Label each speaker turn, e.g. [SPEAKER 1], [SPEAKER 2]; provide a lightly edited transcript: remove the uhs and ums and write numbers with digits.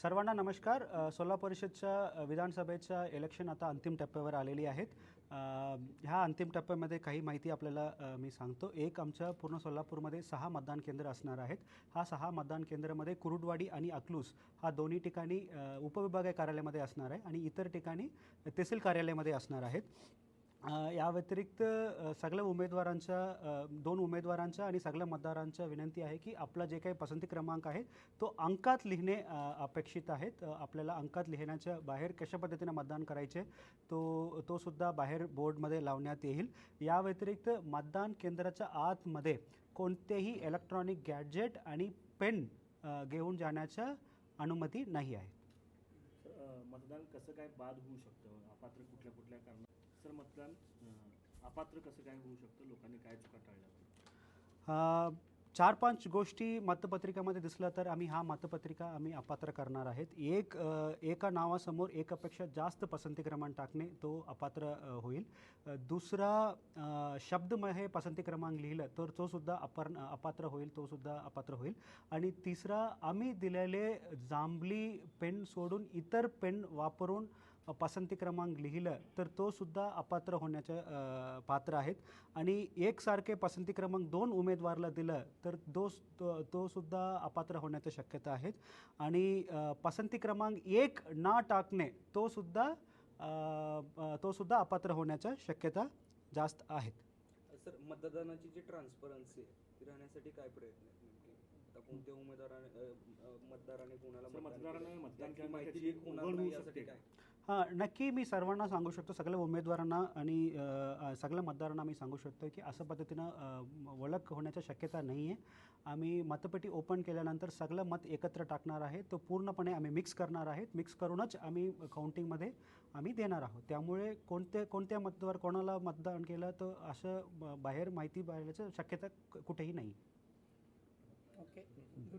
[SPEAKER 1] सर्वांना नमस्कार। सोलापूर परिषदच्या विधानसभेच्या इलेक्शन आता अंतिम टप्प्यावर आलेली आहेत। ह्या अंतिम टप्प्यामध्ये काही माहिती आपल्याला मी सांगतो। एक आमच्या पूर्ण सोलापूरमध्ये 6 मतदान केंद्र असणार आहेत। हा 6 मतदान केंद्रामध्ये कुरुडवाडी आणि अकलूज हा दोन्ही ठिकाणी उपविभागीय कार्यालयामध्ये असणार आहे आणि इतर ठिकाणी तहसील कार्यालयामध्ये असणार आहेत। या व्यतिरिक्त सगळ्या उमेदवारांच्या 2 उमेदवारांच्या आणि सगळ्या मतदारांच्या विनंती आहे की आपला जे काही पसंती क्रमांक आहे तो अंकात लिहिणे अपेक्षित आहेत। आपल्याला अंकात लिहिण्याच्या बाहेर कशा पद्धतीने मतदान करायचे तो सुद्धा बाहेर बोर्डमध्ये लावण्यात येईल। या व्यतिरिक्त मतदान केंद्राच्या आतमध्ये कोणतेही इलेक्ट्रॉनिक गॅजेट आणि पेन घेऊन जाण्याच्या अनुमती नाही आहे।
[SPEAKER 2] मतदान कसं काय बाद होऊ शकतं, अपात्र कुठल्या कारणात सर मतदान अपात्र कसं काय होऊ शकतं, लोकांनी काय चुका टाळल्या?
[SPEAKER 1] 4-5 गोष्टी मतपत्रिकामध्ये दिसल्या तर हा मतपत्रिका आम्ही अपात्र करणार आहेत। एका नावासमोर एकापेक्षा जास्त पसंती क्रमांक टाकणे तो अपात्र होईल। दुसरा शब्दमय पसंती क्रमांक लिहिलं तर तो सुद्धा अपात्र होईल, तो सुद्धा अपात्र होईल। आणि तिसरा आम्ही दिलेले जांभली पेन सोडून इतर पेन वापरून पसंती क्रमांक लिहिलं तर तो सुद्धा अपात्र होण्याच्या पात्र आहेत। आणि एकसारखे पसंती क्रमांक 2 उमेदवाराला दिलं तर तो सुद्धा अपात्र होण्याच्या शक्यता आहेत। आणि पसंती क्रमांक 1 ना टाकणे तो सुद्धा अपात्र होण्याच्या शक्यता जास्त आहेत।
[SPEAKER 3] सर मतदानाची जी ट्रान्सपरन्सी ती राहण्यासाठी काय प्रयत्न आहेत नेमके? आता कोणत्या मतदाराने कोणाला
[SPEAKER 2] मतदान केलं
[SPEAKER 3] माहिती होणार नाही यासाठी काय?
[SPEAKER 1] नक्की मी सर्वांना सांगू शकतो, सगळ्या उमेदवारांना आणि सगळ्या मतदारांना मी सांगू शकतो की अशा पद्धतीनं ओळख होण्याची शक्यता नाही आहे। आम्ही मतपेटी ओपन केल्यानंतर सगळं मत एकत्र टाकणार आहे, तो पूर्णपणे आम्ही मिक्स करणार आहेत, मिक्स करूनच आम्ही काउंटिंगमध्ये आम्ही देणार आहोत। त्यामुळे कोणत्या मतदार कोणाला मतदान केलं तर असं बाहेर माहिती बाहेरची शक्यता कुठेही नाही।
[SPEAKER 4] Okay, good.